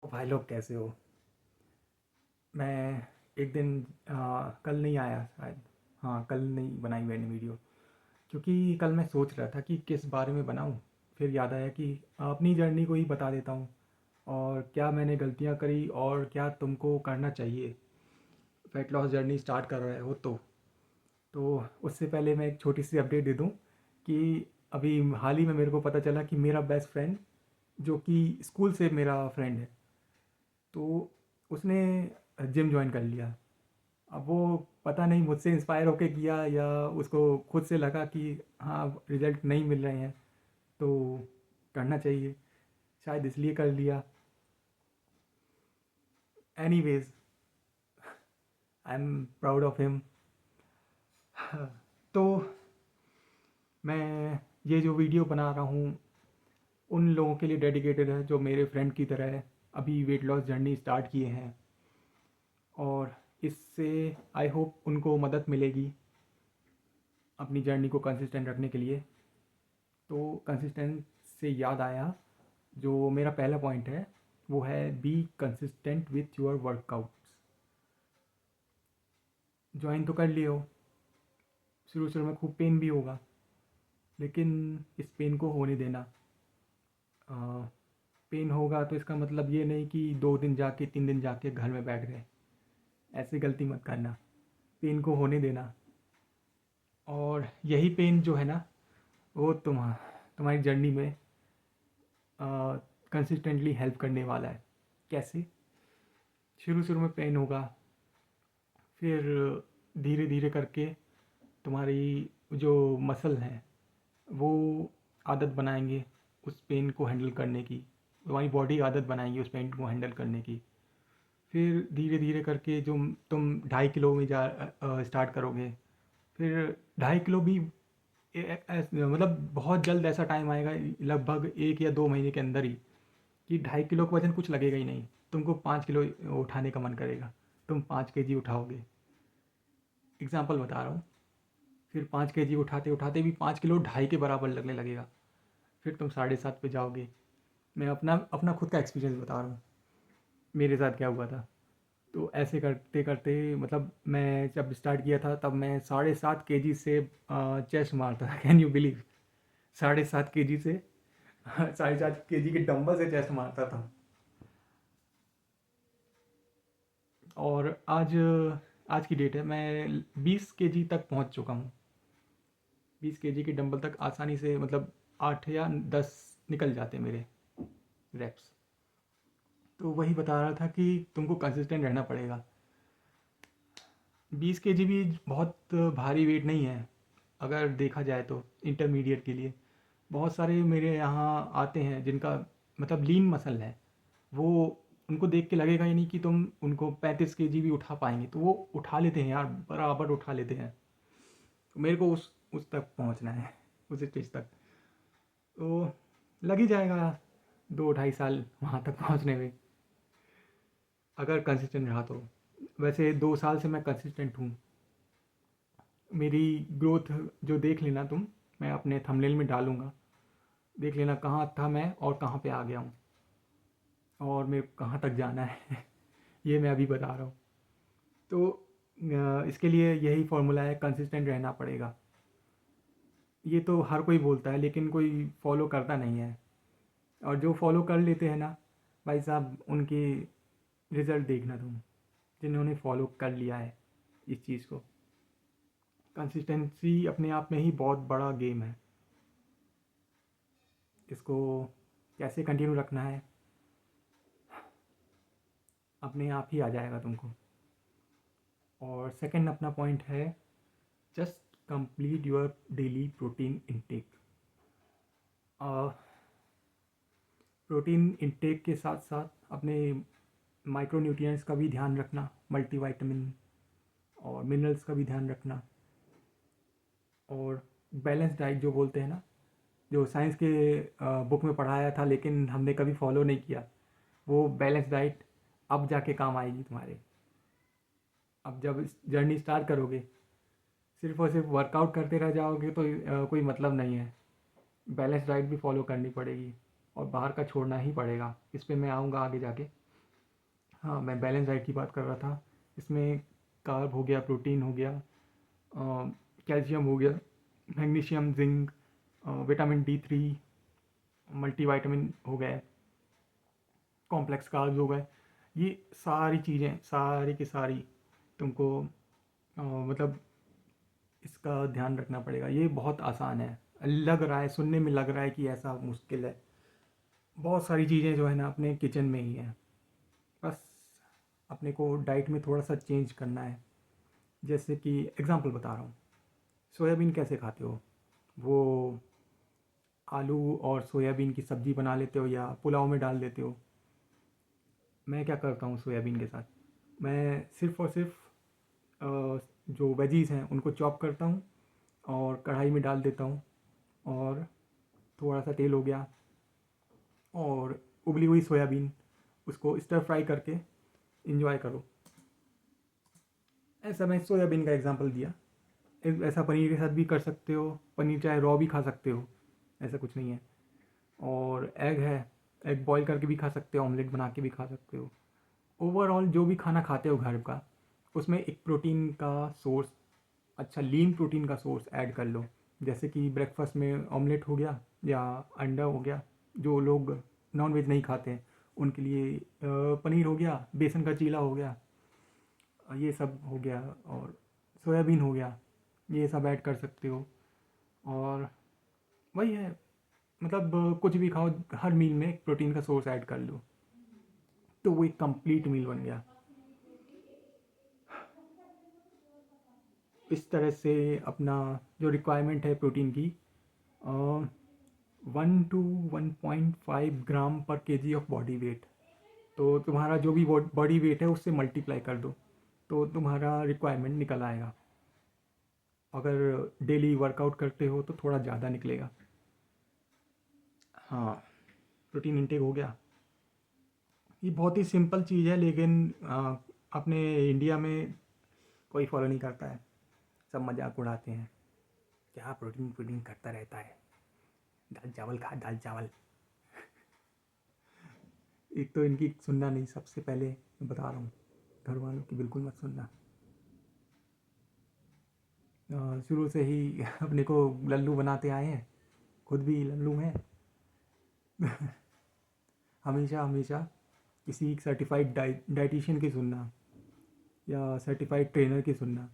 तो भाई लोग कैसे हो? मैं एक दिन कल नहीं आया शायद। हाँ, कल नहीं बनाई मैंने वीडियो, क्योंकि कल मैं सोच रहा था कि किस बारे में बनाऊँ। फिर याद आया कि अपनी जर्नी को ही बता देता हूँ, और क्या मैंने गलतियाँ करी और क्या तुमको करना चाहिए वेट लॉस जर्नी स्टार्ट कर रहे हो तो उससे पहले मैं एक छोटी सी अपडेट दे दूँ कि अभी हाल ही में मेरे को पता चला कि मेरा बेस्ट फ्रेंड, जो कि स्कूल से मेरा फ्रेंड है, तो उसने जिम ज्वाइन कर लिया। अब वो पता नहीं मुझसे इंस्पायर होके किया या उसको खुद से लगा कि हाँ, रिजल्ट नहीं मिल रहे हैं तो करना चाहिए, शायद इसलिए कर लिया। Anyways, I am proud of him. तो मैं ये जो वीडियो बना रहा हूँ उन लोगों के लिए डेडिकेटेड है जो मेरे फ्रेंड की तरह है, अभी वेट लॉस जर्नी स्टार्ट किए हैं, और इससे आई होप उनको मदद मिलेगी अपनी जर्नी को कंसिस्टेंट रखने के लिए। तो कंसिस्टेंट से याद आया, जो मेरा पहला पॉइंट है वो है be consistent with your workouts. Join तो कर लिए हो, शुरू शुरू में खूब पेन भी होगा, लेकिन इस पेन को होने देना। पेन होगा तो इसका मतलब ये नहीं कि 2 दिन जाके 3 दिन जाके घर में बैठ गए, ऐसी गलती मत करना। पेन को होने देना, और यही पेन जो है ना, वो तुम्हारी जर्नी में कंसिस्टेंटली हेल्प करने वाला है। कैसे? शुरू शुरू में पेन होगा, फिर धीरे धीरे करके तुम्हारी जो मसल हैं वो आदत बनाएंगे उस पेन को हैंडल करने की, तुम्हारी बॉडी आदत बनाएंगी उस पेन को हैंडल करने की। फिर धीरे धीरे करके जो तुम 2.5 किलो में जा स्टार्ट करोगे, फिर 2.5 किलो भी मतलब बहुत जल्द ऐसा टाइम आएगा, लगभग 1 या 2 महीने के अंदर ही, कि 2.5 किलो का वजन कुछ लगेगा ही नहीं, तुमको 5 किलो उठाने का मन करेगा, तुम 5 केजी उठाओगे। एग्जाम्पल बता रहा हूँ। फिर 5 केजी उठाते उठाते भी 5 किलो 2.5 के बराबर लगने लगेगा, फिर तुम 7.5 पे जाओगे। मैं अपना अपना खुद का एक्सपीरियंस बता रहा हूँ, मेरे साथ क्या हुआ था। तो ऐसे करते करते मतलब मैं जब स्टार्ट किया था तब मैं 7.5 केजी से चेस्ट मारता था। Can you believe? 7.5 केजी से 7.5 केजी के डंबल से चेस्ट मारता था। और आज की डेट है, मैं 20 केजी तक पहुंच चुका हूँ। 20 केजी के डंबल तक आसानी से, मतलब 8 या 10 निकल जाते मेरे रेप्स। तो वही बता रहा था कि तुमको कंसिस्टेंट रहना पड़ेगा। 20 केजी भी बहुत भारी वेट नहीं है अगर देखा जाए तो, इंटरमीडिएट के लिए। बहुत सारे मेरे यहाँ आते हैं जिनका मतलब लीन मसल है, वो, उनको देख के लगेगा ही नहीं कि तुम उनको 35 केजी भी उठा पाएंगे, तो वो उठा लेते हैं यार, बराबर उठा लेते हैं। तो मेरे को उस तक पहुँचना है, उस स्टेज तक। तो लग ही जाएगा 2 ढाई साल वहाँ तक पहुँचने में, अगर कंसिस्टेंट रहा तो। वैसे 2 साल से मैं कंसिस्टेंट हूँ। मेरी ग्रोथ जो देख लेना तुम, मैं अपने थंबनेल में डालूंगा, देख लेना कहाँ था मैं और कहाँ पे आ गया हूँ, और मेरे को कहाँ तक जाना है। ये मैं अभी बता रहा हूँ। तो इसके लिए यही फॉर्मूला है, कंसिस्टेंट रहना पड़ेगा। ये तो हर कोई बोलता है लेकिन कोई फॉलो करता नहीं है, और जो फॉलो कर लेते हैं ना, भाई साहब, उनके रिज़ल्ट देखना तुम, जिन्होंने फॉलो कर लिया है इस चीज़ को। कंसिस्टेंसी अपने आप में ही बहुत बड़ा गेम है, इसको कैसे कंटिन्यू रखना है अपने आप ही आ जाएगा तुमको। और सेकंड अपना पॉइंट है, just complete your daily protein intake. Protein intake के साथ साथ अपने माइक्रो न्यूट्रिएंट्स का भी ध्यान रखना, मल्टीविटामिन और मिनरल्स का भी ध्यान रखना। और बैलेंस डाइट जो बोलते हैं ना, जो साइंस के बुक में पढ़ाया था लेकिन हमने कभी फॉलो नहीं किया, वो बैलेंस डाइट अब जाके काम आएगी तुम्हारे। अब जब जर्नी स्टार्ट करोगे, सिर्फ और सिर्फ वर्कआउट करते रह जाओगे तो कोई मतलब नहीं है। बैलेंस डाइट भी फॉलो करनी पड़ेगी, और बाहर का छोड़ना ही पड़ेगा। इस पे मैं आऊँगा आगे जाके। हाँ, मैं बैलेंस डाइट की बात कर रहा था। इसमें कार्ब हो गया, प्रोटीन हो गया, कैल्शियम हो गया, magnesium, zinc, vitamin D3, multivitamin हो गए, कॉम्प्लेक्स कार्ब्स हो गए। ये सारी चीज़ें, सारी की सारी तुमको मतलब इसका ध्यान रखना पड़ेगा। ये बहुत आसान है, लग रहा है, सुनने में लग रहा है कि ऐसा मुश्किल है। बहुत सारी चीज़ें जो है ना अपने किचन में ही हैं, बस अपने को डाइट में थोड़ा सा चेंज करना है। जैसे कि एग्जांपल बता रहा हूँ, सोयाबीन कैसे खाते हो? वो आलू और सोयाबीन की सब्ज़ी बना लेते हो या पुलाव में डाल देते हो? मैं क्या करता हूँ सोयाबीन के साथ, मैं सिर्फ़ और सिर्फ जो वेजीज़ हैं उनको चॉप करता हूँ और कढ़ाई में डाल देता हूँ, और थोड़ा सा तेल हो गया और उबली हुई सोयाबीन, उसको स्टर फ्राई करके इंजॉय करो। ऐसा मैं सोयाबीन का एग्जांपल दिया। ऐसा पनीर के साथ भी कर सकते हो, पनीर चाहे रॉ भी खा सकते हो, ऐसा कुछ नहीं है। और एग है, एग बॉईल करके भी खा सकते हो, ऑमलेट बना के भी खा सकते हो। ओवरऑल जो भी खाना खाते हो घर का, उसमें एक प्रोटीन का सोर्स, अच्छा लीन प्रोटीन का सोर्स ऐड कर लो। जैसे कि ब्रेकफास्ट में ऑमलेट हो गया या अंडा हो गया। जो लोग नॉन वेज नहीं खाते हैं उनके लिए पनीर हो गया, बेसन का चीला हो गया, ये सब हो गया, और सोयाबीन हो गया, ये सब ऐड कर सकते हो। और वही है, मतलब कुछ भी खाओ, हर मील में एक प्रोटीन का सोर्स ऐड कर लो, तो वो एक कंप्लीट मील बन गया। इस तरह से अपना जो रिक्वायरमेंट है प्रोटीन की, 1 to 1.5 ग्राम पर केजी ऑफ बॉडी वेट, तो तुम्हारा जो भी बॉडी वेट है उससे मल्टीप्लाई कर दो, तो तुम्हारा रिक्वायरमेंट निकल आएगा। अगर डेली वर्कआउट करते हो तो थोड़ा ज़्यादा निकलेगा। हाँ, प्रोटीन इंटेक हो गया। ये बहुत ही सिंपल चीज़ है, लेकिन अपने इंडिया में कोई फॉलो नहीं करता है। सब मजाक उड़ाते हैं, क्या प्रोटीन प्रोटीन करता रहता है, दाल चावल खा, दाल चावल। एक तो इनकी सुनना नहीं, सबसे पहले मैं बता रहा हूँ, घर वालों की बिल्कुल मत सुनना। शुरू से ही अपने को लल्लू बनाते आए हैं, खुद भी लल्लू हैं। हमेशा हमेशा किसी सर्टिफाइड डाइटिशियन की सुनना या सर्टिफाइड ट्रेनर की सुनना,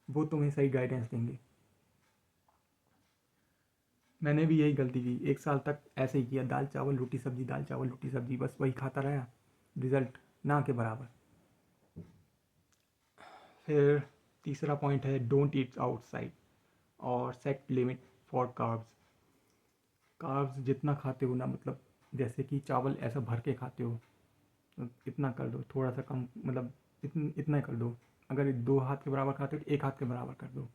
वो तुम्हें सही गाइडेंस देंगे। मैंने भी यही गलती की, 1 साल तक ऐसे ही किया, दाल चावल रोटी सब्जी, दाल चावल रोटी सब्जी, बस वही खाता रहा। रिजल्ट ना के बराबर। फिर तीसरा पॉइंट है, डोंट ईट आउटसाइड और set limit for carbs. Carbs जितना खाते हो ना, मतलब जैसे कि चावल ऐसा भर के खाते हो, तो इतना कर दो, थोड़ा सा कम, मतलब इतना कर दो। अगर 2 हाथ के बराबर खाते हो तो 1 हाथ के बराबर कर दो।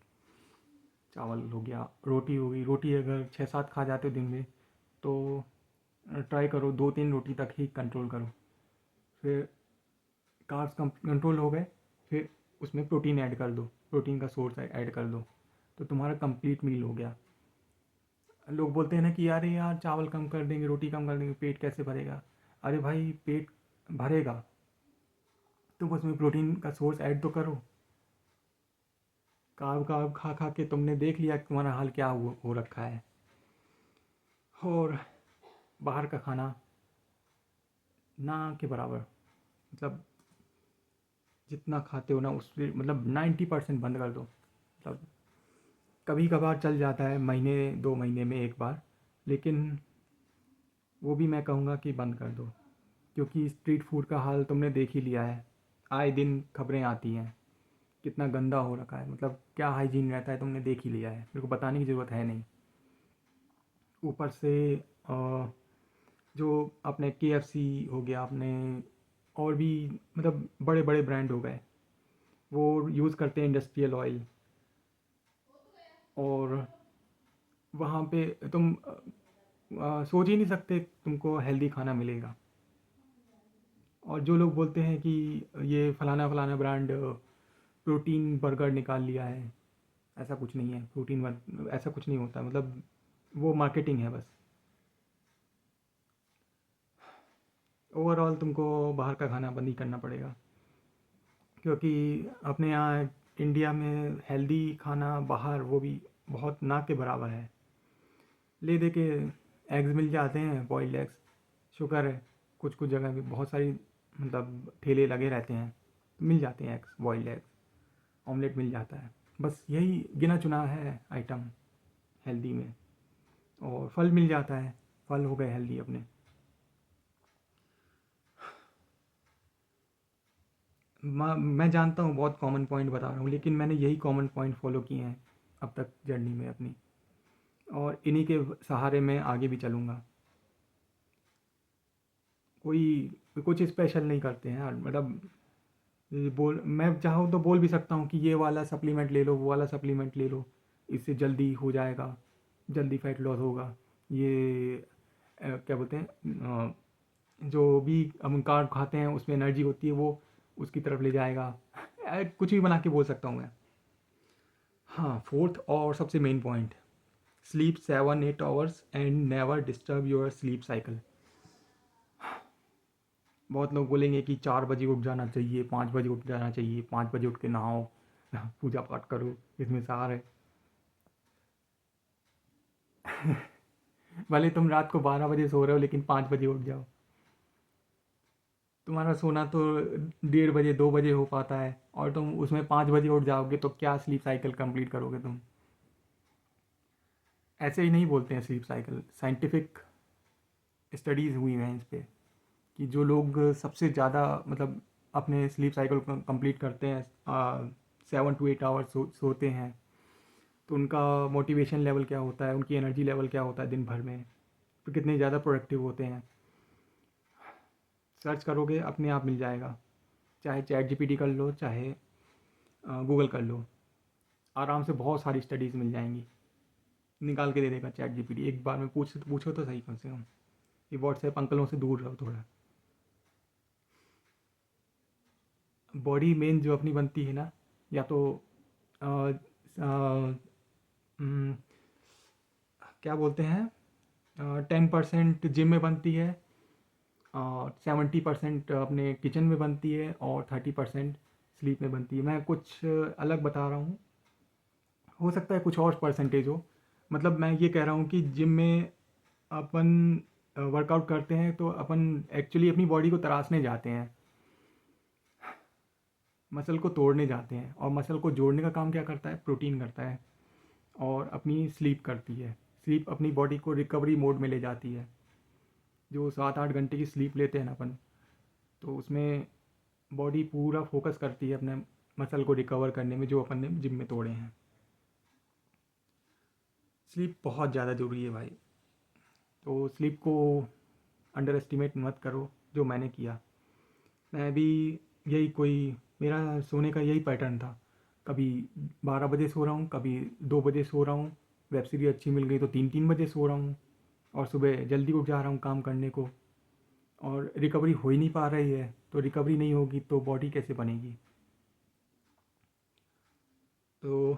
चावल हो गया, रोटी हो गई, रोटी अगर 6-7 खा जाते हो दिन में, तो ट्राई करो 2-3 रोटी तक ही कंट्रोल करो। फिर कार्ब्स कंट्रोल हो गए, फिर उसमें प्रोटीन ऐड कर दो, प्रोटीन का सोर्स ऐड कर दो, तो तुम्हारा कंप्लीट मील हो गया। लोग बोलते हैं ना कि अरे यार चावल कम कर देंगे, रोटी कम कर देंगे, पेट कैसे भरेगा? अरे भाई, पेट भरेगा, तुम उसमें प्रोटीन का सोर्स ऐड तो करो। कार्ब कार्ब खा खा के तुमने देख लिया कि तुम्हारा हाल क्या हो रखा है। और बाहर का खाना ना के बराबर, मतलब जितना खाते हो ना उससे मतलब 90% बंद कर दो। मतलब कभी कभार चल जाता है, महीने 2 महीने में एक बार, लेकिन वो भी मैं कहूँगा कि बंद कर दो। क्योंकि स्ट्रीट फूड का हाल तुमने देख ही लिया है, आए दिन खबरें आती हैं, कितना गंदा हो रखा है, मतलब क्या हाइजीन रहता है तुमने देख ही लिया है, मेरे को बताने की ज़रूरत है नहीं। ऊपर से जो अपने KFC हो गया, अपने और भी मतलब बड़े बड़े ब्रांड हो गए, वो यूज़ करते हैं इंडस्ट्रियल ऑयल, और वहाँ पे तुम सोच ही नहीं सकते तुमको हेल्दी खाना मिलेगा। और जो लोग बोलते हैं कि ये फलाना फलाना ब्रांड प्रोटीन बर्गर निकाल लिया है, ऐसा कुछ नहीं है। ऐसा कुछ नहीं होता, मतलब वो मार्केटिंग है बस। ओवरऑल तुमको बाहर का खाना बंद ही करना पड़ेगा, क्योंकि अपने यहाँ इंडिया में हेल्दी खाना बाहर वो भी बहुत ना के बराबर है। ले दे के एग्स मिल जाते हैं, बॉइल्ड एग्स। शुक्र है कुछ कुछ जगह भी बहुत सारी मतलब ठेले लगे रहते हैं, मिल जाते हैं एग्स, बॉइल्ड एग्स, ऑमलेट मिल जाता है। बस यही गिना चुना है आइटम हेल्दी में। और फल मिल जाता है, फल हो गए हेल्दी अपने। मैं जानता हूँ बहुत कॉमन पॉइंट बता रहा हूँ, लेकिन मैंने यही कॉमन पॉइंट फॉलो किए हैं अब तक जर्नी में अपनी, और इन्हीं के सहारे मैं आगे भी चलूँगा। कोई कुछ स्पेशल नहीं करते हैं यार, मतलब ये बोल मैं चाहूँ तो बोल भी सकता हूँ कि ये वाला सप्लीमेंट ले लो, वो वाला सप्लीमेंट ले लो, इससे जल्दी हो जाएगा, जल्दी फैट लॉस होगा। ये क्या बोलते हैं, जो भी हम कार्ब खाते हैं उसमें एनर्जी होती है, वो उसकी तरफ ले जाएगा। कुछ भी बना के बोल सकता हूँ मैं। हाँ, फोर्थ और सबसे main point, sleep 7-8 hours and never disturb your sleep cycle. बहुत लोग बोलेंगे कि 4 बजे उठ जाना चाहिए, 5 बजे उठ जाना चाहिए, 5 बजे उठ के नहाओ, पूजा पाठ करो, इसमें सार है। भले तुम रात को 12 बजे सो रहे हो लेकिन 5 बजे उठ जाओ। तुम्हारा सोना तो 1:30 बजे 2 बजे हो पाता है, और तुम उसमें 5 बजे उठ जाओगे तो क्या स्लीप साइकिल कंप्लीट करोगे तुम? ऐसे ही नहीं बोलते हैं स्लीप साइकिल, साइंटिफिक स्टडीज़ हुई हैं इस पे, कि जो लोग सबसे ज़्यादा मतलब अपने स्लीप साइकिल को कंप्लीट करते हैं, 7 to 8 आवर्स सोते हैं, तो उनका मोटिवेशन लेवल क्या होता है, उनकी एनर्जी लेवल क्या होता है दिन भर में, तो कितने ज़्यादा प्रोडक्टिव होते हैं। सर्च करोगे अपने आप मिल जाएगा, चाहे चैट जीपीटी कर लो, चाहे गूगल कर लो, आराम से बहुत सारी स्टडीज़ मिल जाएंगी। निकाल के दे देगा चैट जीपीटी, एक बार में पूछो तो सही कम से कम। ये व्हाट्सएप अंकलों से दूर रहो थोड़ा। बॉडी मेन जो अपनी बनती है ना, या तो अ, अ, हम्म, क्या बोलते हैं, 10% जिम में बनती है, और 70% अपने किचन में बनती है, और 30% स्लीप में बनती है। मैं कुछ अलग बता रहा हूँ, हो सकता है कुछ और परसेंटेज हो। मतलब मैं ये कह रहा हूँ कि जिम में अपन वर्कआउट करते हैं तो अपन एक्चुअली अपनी बॉडी को तराशने जाते हैं, मसल को तोड़ने जाते हैं, और मसल को जोड़ने का काम क्या करता है, प्रोटीन करता है। और अपनी स्लीप करती है, स्लीप अपनी बॉडी को रिकवरी मोड में ले जाती है। जो 7-8 घंटे की स्लीप लेते हैं ना अपन, तो उसमें बॉडी पूरा फोकस करती है अपने मसल को रिकवर करने में, जो अपन ने जिम में तोड़े हैं। स्लीप बहुत ज़्यादा ज़रूरी है भाई। तो स्लीप को अंडर एस्टिमेट मत करो, जो मैंने किया। मैं भी यही कोई मेरा सोने का यही पैटर्न था, कभी 12 बजे सो रहा हूँ, कभी 2 बजे सो रहा हूँ, वेब सीरीज अच्छी मिल गई तो 3-3 बजे सो रहा हूँ, और सुबह जल्दी उठ जा रहा हूँ काम करने को। और रिकवरी हो ही नहीं पा रही है, तो रिकवरी नहीं होगी तो बॉडी कैसे बनेगी? तो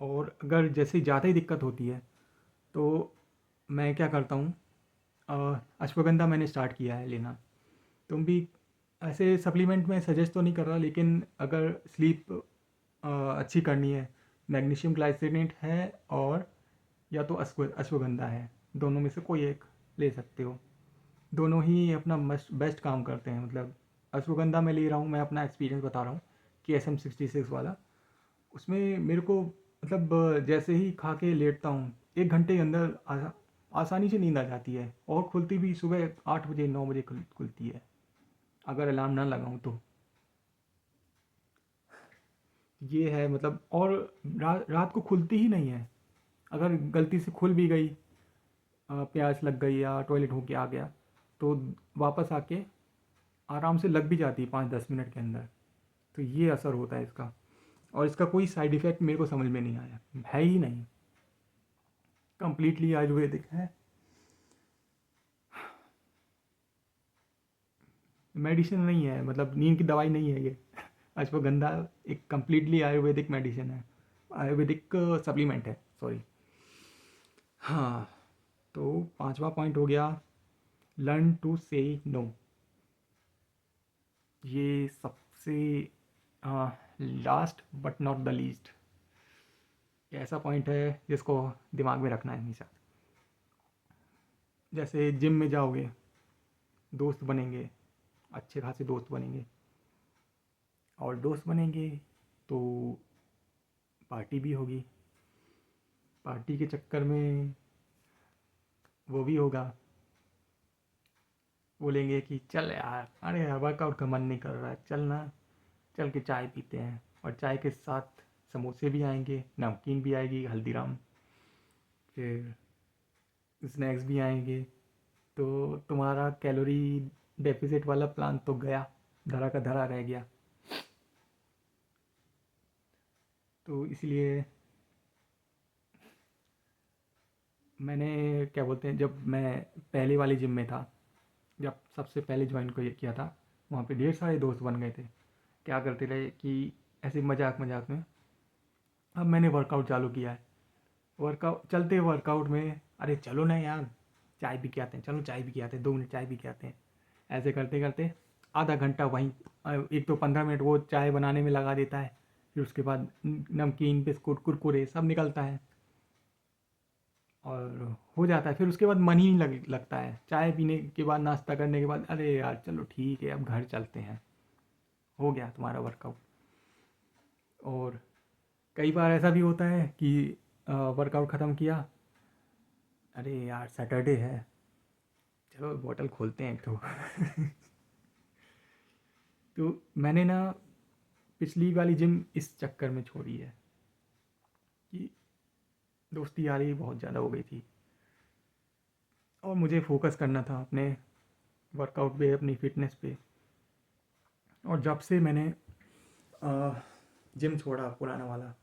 और अगर जैसे ज़्यादा ही दिक्कत होती है तो मैं क्या करता हूँ, अश्वगंधा मैंने स्टार्ट किया है लेना। तुम भी ऐसे सप्लीमेंट में सजेस्ट तो नहीं कर रहा, लेकिन अगर स्लीप अच्छी करनी है, मैग्नीशियम ग्लाइसिनेट है, और या तो अश्वगंधा है, दोनों में से कोई एक ले सकते हो। दोनों ही अपना मस्ट बेस्ट काम करते हैं। मतलब अश्वगंधा में ले रहा हूँ, मैं अपना एक्सपीरियंस बता रहा हूँ, कि SM66 वाला, उसमें मेरे को मतलब जैसे ही खा के लेटता हूँ, 1 घंटे के अंदर आसानी से नींद आ जाती है, और खुलती भी सुबह 8 बजे 9 बजे खुलती है, अगर अलार्म ना लगाऊँ तो। ये है मतलब, और रात को खुलती ही नहीं है। अगर गलती से खुल भी गई, प्यास लग गई या टॉयलेट होके आ गया, तो वापस आके आराम से लग भी जाती है 5-10 मिनट के अंदर। तो ये असर होता है इसका, और इसका कोई साइड इफ़ेक्ट मेरे को समझ में नहीं आया, है ही नहीं। कंप्लीटली आयुर्वेदिक है, मेडिसिन नहीं है, मतलब नींद की दवाई नहीं है ये। अश्वगंधा एक कंप्लीटली आयुर्वेदिक मेडिसिन है, आयुर्वेदिक सप्लीमेंट है, सॉरी। हाँ, तो पांचवा पॉइंट हो गया, लर्न टू से नो। ये सबसे last but not the least, ये ऐसा पॉइंट है जिसको दिमाग में रखना है हमेशा। जैसे जिम में जाओगे, दोस्त बनेंगे, अच्छे खासे दोस्त बनेंगे, और दोस्त बनेंगे तो पार्टी भी होगी। पार्टी के चक्कर में वो भी होगा, बोलेंगे कि चल यार, अरे यार वर्कआउट का मन नहीं कर रहा है, चल ना, चल के चाय पीते हैं। और चाय के साथ समोसे भी आएंगे, नमकीन भी आएगी हल्दीराम, फिर स्नैक्स भी आएंगे। तो तुम्हारा कैलोरी डेफिसिट वाला प्लान तो गया, धरा का धरा रह गया। तो इसलिए मैंने, क्या बोलते हैं, जब मैं पहले वाली जिम में था, जब सबसे पहले ज्वाइन को किया था, वहाँ पे ढेर सारे दोस्त बन गए थे। क्या करते रहे कि ऐसे मजाक मजाक में, अब मैंने वर्कआउट चालू किया है, वर्कआउट चलते वर्कआउट में, अरे चलो ना यार चाय पी के आते हैं, चलो चाय पी के आते हैं, 2 मिनट चाय पी के आते हैं। ऐसे करते करते आधा घंटा वहीं, एक तो 15 मिनट वो चाय बनाने में लगा देता है, फिर उसके बाद नमकीन बिस्कुट कुरकुरे सब निकलता है और हो जाता है। फिर उसके बाद मन ही नहीं लगता है, चाय पीने के बाद, नाश्ता करने के बाद, अरे यार चलो ठीक है अब घर चलते हैं, हो गया तुम्हारा वर्कआउट। और कई बार ऐसा भी होता है कि वर्कआउट ख़त्म किया, अरे यार सैटरडे है, चलो बोतल खोलते हैं एक तो। तो मैंने ना पिछली वाली जिम इस चक्कर में छोड़ी है कि दोस्ती यारी बहुत ज़्यादा हो गई थी, और मुझे फोकस करना था अपने वर्कआउट पे, अपनी फिटनेस पे। और जब से मैंने जिम छोड़ा पुराना वाला,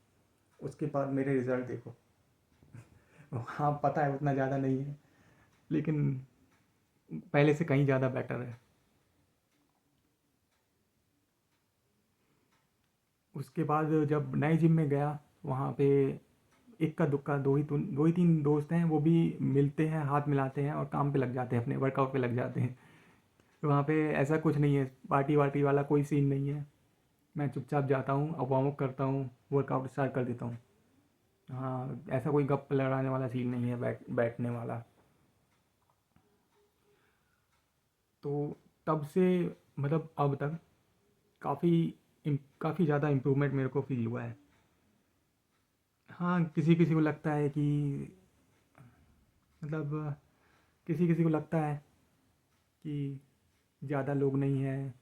उसके बाद मेरे रिज़ल्ट देखो। हाँ पता है उतना ज़्यादा नहीं है, लेकिन पहले से कहीं ज़्यादा बेटर है। उसके बाद जब नए जिम में गया, वहाँ पे इक्का दुक्का दो ही तीन दोस्त हैं, वो भी मिलते हैं, हाथ मिलाते हैं और काम पे लग जाते हैं, अपने वर्कआउट पे लग जाते हैं। तो वहाँ पे ऐसा कुछ नहीं है, पार्टी वार्टी वाला कोई सीन नहीं है। मैं चुपचाप जाता हूँ, अब वार्म अप करता हूँ, वर्कआउट स्टार्ट कर देता हूँ। हाँ ऐसा कोई गप लड़ाने वाला सीन नहीं है, बैठने वाला। तो तब से, मतलब अब तक काफ़ी काफ़ी ज़्यादा इम्प्रूवमेंट मेरे को फील हुआ है। हाँ किसी किसी को लगता है कि, मतलब किसी किसी को लगता है कि ज़्यादा लोग नहीं हैं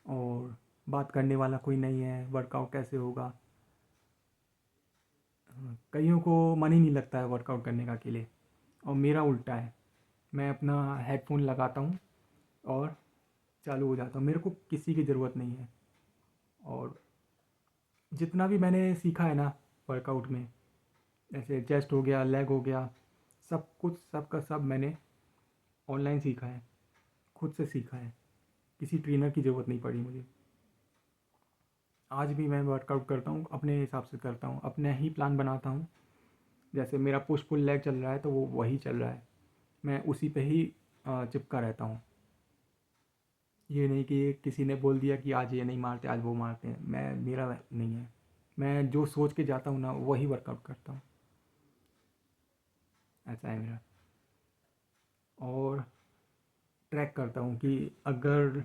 और बात करने वाला कोई नहीं है, वर्कआउट कैसे होगा। कईयों को मन ही नहीं लगता है वर्कआउट करने का अकेले, और मेरा उल्टा है। मैं अपना हेडफोन लगाता हूँ और चालू हो जाता हूँ, मेरे को किसी की ज़रूरत नहीं है। और जितना भी मैंने सीखा है ना वर्कआउट में, जैसे चेस्ट हो गया, लेग हो गया, सब कुछ सब का सब मैंने ऑनलाइन सीखा है, खुद से सीखा है, किसी ट्रेनर की ज़रूरत नहीं पड़ी मुझे। आज भी मैं वर्कआउट करता हूँ, अपने हिसाब से करता हूँ, अपना ही प्लान बनाता हूँ। जैसे मेरा पुश पुल लेग चल रहा है तो वो वही चल रहा है, मैं उसी पे ही चिपका रहता हूँ। ये नहीं कि किसी ने बोल दिया कि आज ये नहीं मारते, आज वो मारते हैं, मैं, मेरा नहीं है। मैं जो सोच के जाता हूँ ना वही वर्कआउट करता हूँ, ऐसा है मेरा। और ट्रैक करता हूँ कि अगर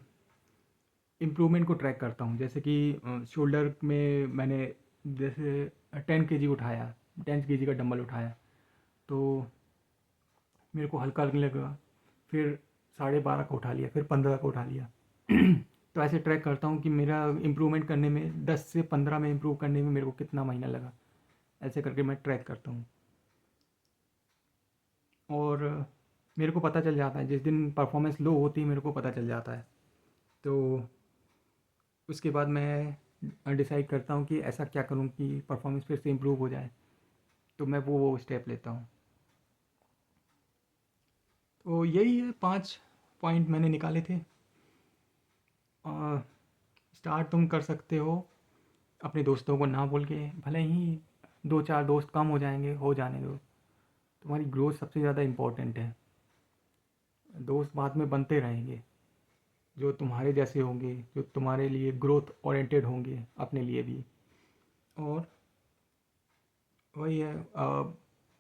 इम्प्रूवमेंट को ट्रैक करता हूँ, जैसे कि शोल्डर में मैंने जैसे 10 kg उठाया, 10 kg का डंबल उठाया, तो मेरे को हल्का लगने लगा, फिर 12.5 का उठा लिया, फिर 15 का उठा लिया। तो ऐसे ट्रैक करता हूँ कि मेरा इम्प्रूवमेंट करने में, 10 से 15 में इम्प्रूव करने में मेरे को कितना महीना लगा, ऐसे करके मैं ट्रैक करता हूँ। और मेरे को पता चल जाता है जिस दिन परफॉर्मेंस लो होती है, मेरे को पता चल जाता है। तो उसके बाद मैं डिसाइड करता हूँ कि ऐसा क्या करूँ कि परफॉर्मेंस फिर से इम्प्रूव हो जाए, तो मैं वो स्टेप लेता हूँ। तो यही है, 5 पॉइंट मैंने निकाले थे। स्टार्ट तुम कर सकते हो अपने दोस्तों को ना बोल के, भले ही 2 4 दोस्त कम हो जाएंगे, हो जाने दो, तुम्हारी ग्रोथ सबसे ज़्यादा इम्पोर्टेंट है। दोस्त बाद में बनते रहेंगे, जो तुम्हारे जैसे होंगे, जो तुम्हारे लिए ग्रोथ ओरिएंटेड होंगे अपने लिए भी। और वही है,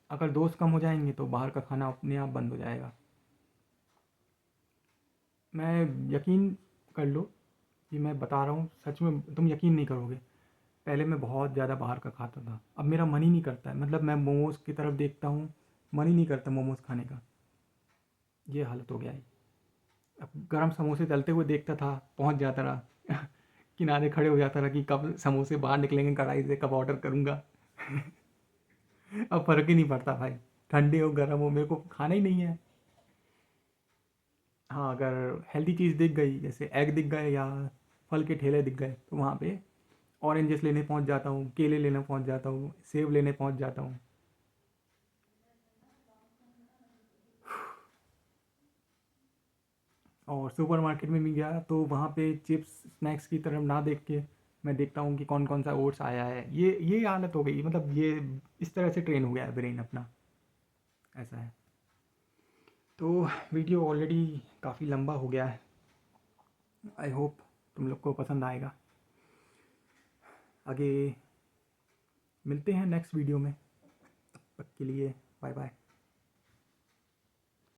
अगर दोस्त कम हो जाएंगे तो बाहर का खाना अपने आप बंद हो जाएगा। मैं यकीन कर लो कि मैं बता रहा हूँ, सच में तुम यकीन नहीं करोगे। पहले मैं बहुत ज़्यादा बाहर का खाता था, अब मेरा मन ही नहीं करता है। मतलब मैं मोमोज़ की तरफ देखता हूँ, मन ही नहीं करता मोमोज़ खाने का। ये हालत हो गया है। अब गरम समोसे तलते हुए देखता था, पहुँच जाता रहा किनारे खड़े हो जाता रहा कि कब समोसे बाहर निकलेंगे कढ़ाई से, कब ऑर्डर करूँगा। अब फ़र्क ही नहीं पड़ता भाई, ठंडे हो गर्म हो, मेरे को खाना ही नहीं है। हाँ, अगर हेल्दी चीज़ दिख गई, जैसे एग दिख गए या फल के ठेले दिख गए, तो वहाँ पे ऑरेंजेस लेने पहुँच जाता हूँ, केले लेने पहुँच जाता हूँ, सेब लेने पहुँच जाता हूँ। और सुपरमार्केट में भी गया तो वहाँ पे चिप्स स्नैक्स की तरफ ना देख के मैं देखता हूँ कि कौन कौन सा ओट्स आया है। ये आदत हो गई, मतलब ये इस तरह से ट्रेन हो गया है ब्रेन अपना। ऐसा है। तो वीडियो ऑलरेडी काफ़ी लंबा हो गया है। आई होप तुम लोग को पसंद आएगा। आगे मिलते हैं नेक्स्ट वीडियो में, तब तक के लिए बाय बाय।